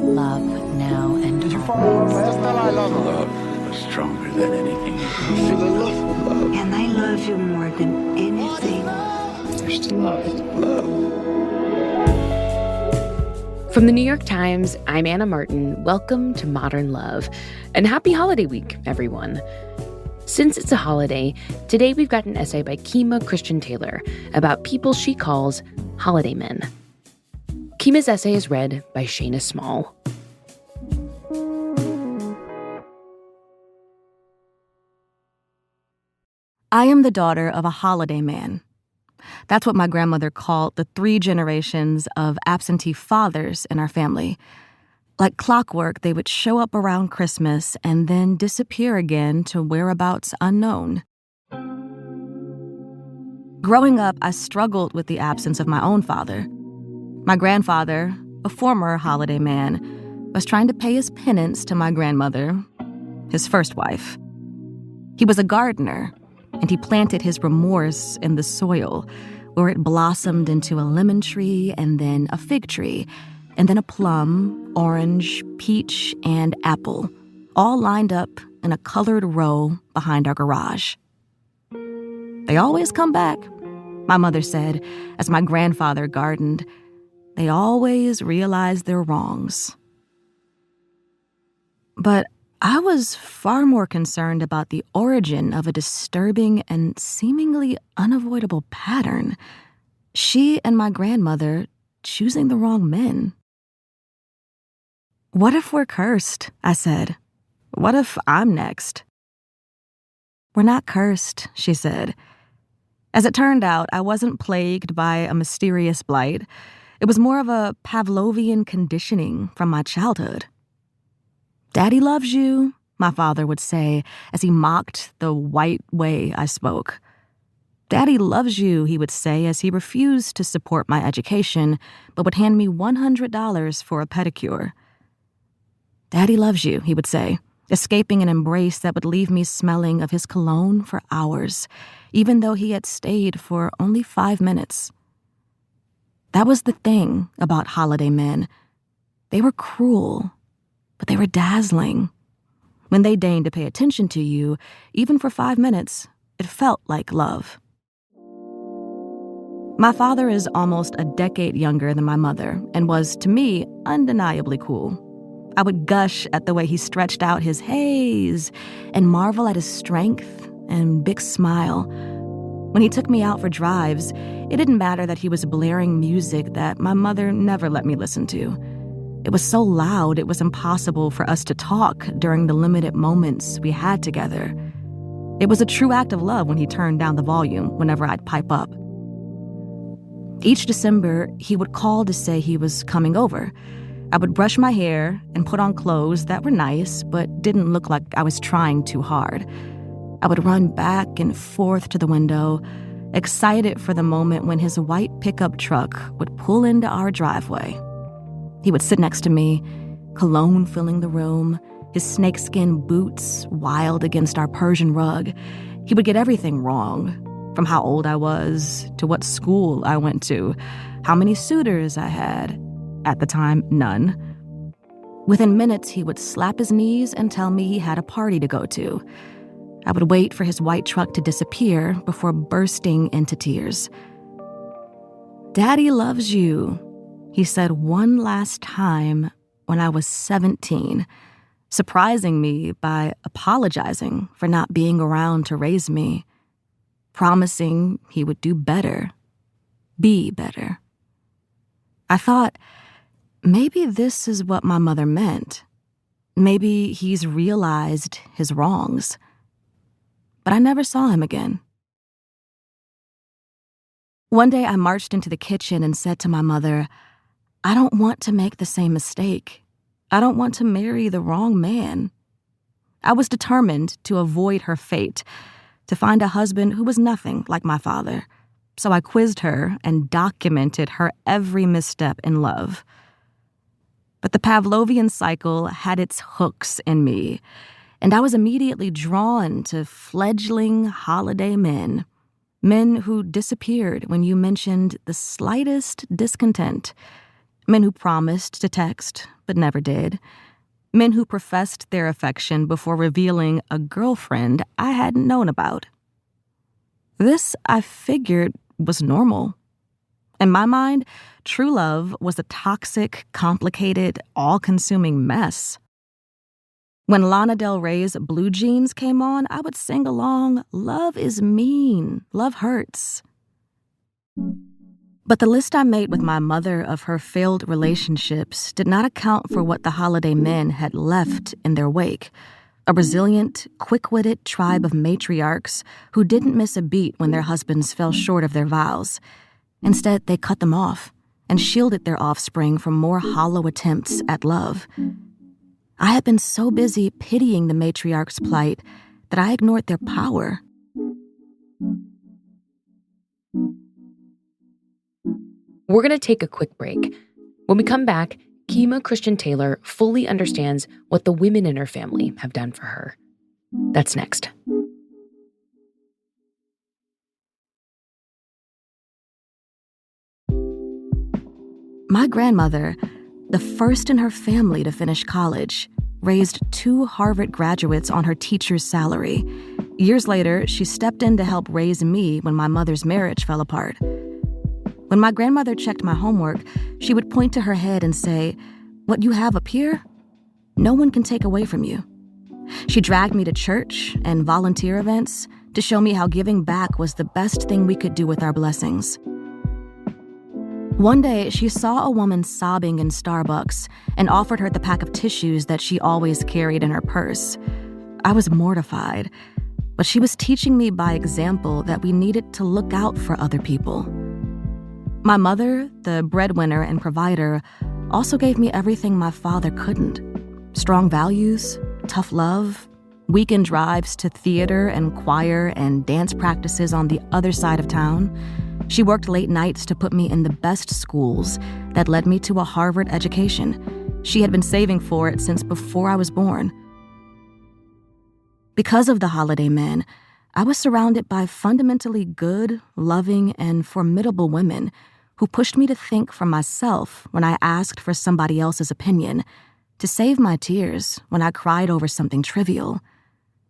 love now and Did you follow last night? I love Love is stronger than anything. you. Feel in love? And I love you more than anything. There's still love. From the New York Times, I'm Anna Martin. Welcome to Modern Love. And happy holiday week, everyone. Since it's a holiday, today we've got an essay by Kema Christian-Coates about people she calls holiday men. Kema's essay is read by Shayna Small. I am the daughter of a holiday man. That's what my grandmother called the 3 generations of absentee fathers in our family. Like clockwork, they would show up around Christmas and then disappear again to whereabouts unknown. Growing up, I struggled with the absence of my own father. My grandfather, a former holiday man, was trying to pay his penance to my grandmother, his first wife. He was a gardener, and he planted his remorse in the soil, where it blossomed into a lemon tree and then a fig tree, and then a plum, orange, peach, and apple, all lined up in a colored row behind our garage. They always come back, my mother said, as my grandfather gardened. They always realize their wrongs. But I was far more concerned about the origin of a disturbing and seemingly unavoidable pattern. She and my grandmother choosing the wrong men. What if we're cursed? I said. What if I'm next? We're not cursed, she said. As it turned out, I wasn't plagued by a mysterious blight. It was more of a Pavlovian conditioning from my childhood. Daddy loves you, my father would say as he mocked the white way I spoke. Daddy loves you, he would say as he refused to support my education, but would hand me $100 for a pedicure. Daddy loves you, he would say, escaping an embrace that would leave me smelling of his cologne for hours, even though he had stayed for only 5 minutes. That was the thing about holiday men. They were cruel, but they were dazzling. When they deigned to pay attention to you, even for 5 minutes, it felt like love. My father is almost a decade younger than my mother and was, to me, undeniably cool. I would gush at the way he stretched out his haze and marvel at his strength and big smile. When he took me out for drives, it didn't matter that he was blaring music that my mother never let me listen to. It was so loud it was impossible for us to talk during the limited moments we had together. It was a true act of love when he turned down the volume whenever I'd pipe up. Each December, he would call to say he was coming over. I would brush my hair and put on clothes that were nice but didn't look like I was trying too hard. I would run back and forth to the window, excited for the moment when his white pickup truck would pull into our driveway. He would sit next to me, cologne filling the room, his snakeskin boots wild against our Persian rug. He would get everything wrong, from how old I was to what school I went to, how many suitors I had. At the time, none. Within minutes, he would slap his knees and tell me he had a party to go to. I would wait for his white truck to disappear before bursting into tears. Daddy loves you, he said one last time when I was 17, surprising me by apologizing for not being around to raise me, promising he would do better, be better. I thought, maybe this is what my mother meant. Maybe he's realized his wrongs. But I never saw him again. One day I marched into the kitchen and said to my mother, I don't want to make the same mistake. I don't want to marry the wrong man. I was determined to avoid her fate, to find a husband who was nothing like my father. So I quizzed her and documented her every misstep in love. But the Pavlovian cycle had its hooks in me, and I was immediately drawn to fledgling holiday men who disappeared when you mentioned the slightest discontent, men who promised to text but never did. Men who professed their affection before revealing a girlfriend I hadn't known about. This, I figured, was normal. In my mind, true love was a toxic, complicated, all-consuming mess. When Lana Del Rey's Blue Jeans came on, I would sing along, "Love is mean, love hurts." But the list I made with my mother of her failed relationships did not account for what the holiday men had left in their wake. A resilient, quick-witted tribe of matriarchs who didn't miss a beat when their husbands fell short of their vows. Instead, they cut them off and shielded their offspring from more hollow attempts at love. I had been so busy pitying the matriarch's plight that I ignored their power. We're going to take a quick break. When we come back, Kema Christian-Taylor fully understands what the women in her family have done for her. That's next. My grandmother, the first in her family to finish college, raised 2 Harvard graduates on her teacher's salary. Years later, she stepped in to help raise me when my mother's marriage fell apart. When my grandmother checked my homework, she would point to her head and say, "What you have up here, no one can take away from you." She dragged me to church and volunteer events to show me how giving back was the best thing we could do with our blessings. One day, she saw a woman sobbing in Starbucks and offered her the pack of tissues that she always carried in her purse. I was mortified, but she was teaching me by example that we needed to look out for other people. My mother, the breadwinner and provider, also gave me everything my father couldn't. Strong values, tough love, weekend drives to theater and choir and dance practices on the other side of town. She worked late nights to put me in the best schools that led me to a Harvard education. She had been saving for it since before I was born. Because of the holiday men, I was surrounded by fundamentally good, loving, and formidable women who pushed me to think for myself when I asked for somebody else's opinion, to save my tears when I cried over something trivial,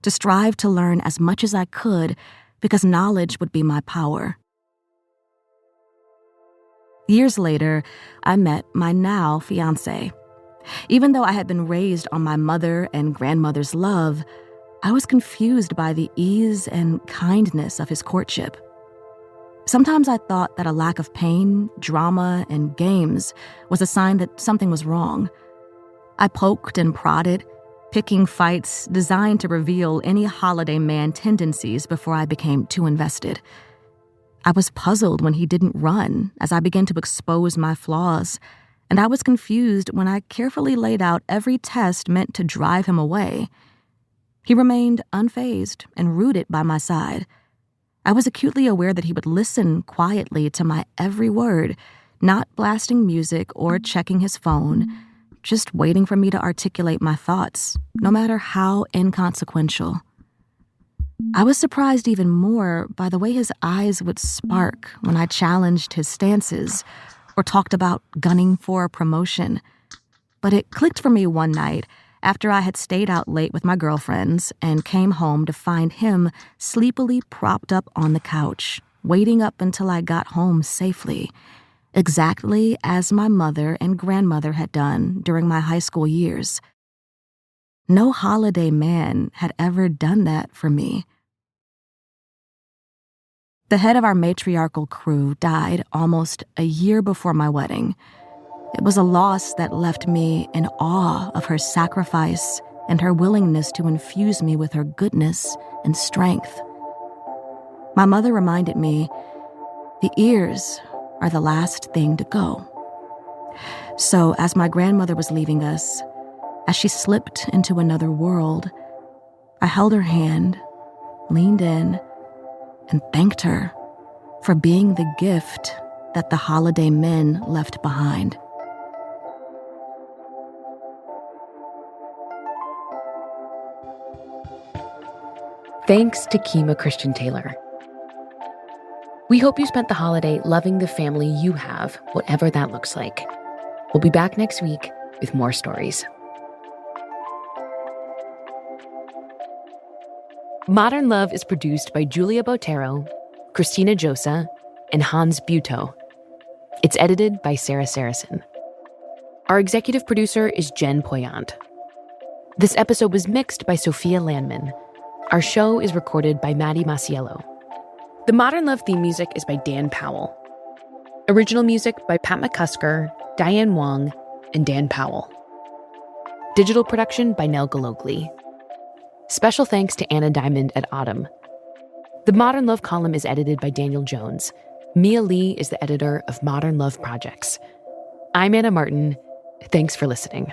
to strive to learn as much as I could because knowledge would be my power. Years later, I met my now fiancé. Even though I had been raised on my mother and grandmother's love, I was confused by the ease and kindness of his courtship. Sometimes I thought that a lack of pain, drama, and games was a sign that something was wrong. I poked and prodded, picking fights designed to reveal any holiday man tendencies before I became too invested. I was puzzled when he didn't run as I began to expose my flaws, and I was confused when I carefully laid out every test meant to drive him away. He remained unfazed and rooted by my side. I was acutely aware that he would listen quietly to my every word, not blasting music or checking his phone, just waiting for me to articulate my thoughts, no matter how inconsequential. I was surprised even more by the way his eyes would spark when I challenged his stances or talked about gunning for a promotion. But it clicked for me one night after I had stayed out late with my girlfriends and came home to find him sleepily propped up on the couch, waiting up until I got home safely, exactly as my mother and grandmother had done during my high school years. No holiday man had ever done that for me. The head of our matriarchal crew died almost a year before my wedding. It was a loss that left me in awe of her sacrifice and her willingness to infuse me with her goodness and strength. My mother reminded me, the ears are the last thing to go. So as my grandmother was leaving us, as she slipped into another world, I held her hand, leaned in, and thanked her for being the gift that the holiday men left behind. Thanks to Kema Christian-Taylor. We hope you spent the holiday loving the family you have, whatever that looks like. We'll be back next week with more stories. Modern Love is produced by Julia Botero, Christina Josa, and Hans Buetow. It's edited by Sarah Saracen. Our executive producer is Jen Poyant. This episode was mixed by Sophia Landman. Our show is recorded by Maddie Masiello. The Modern Love theme music is by Dan Powell. Original music by Pat McCusker, Diane Wong, and Dan Powell. Digital production by Nell Galogli. Special thanks to Anna Diamond at Autumn. The Modern Love column is edited by Daniel Jones. Mia Lee is the editor of Modern Love Projects. I'm Anna Martin. Thanks for listening.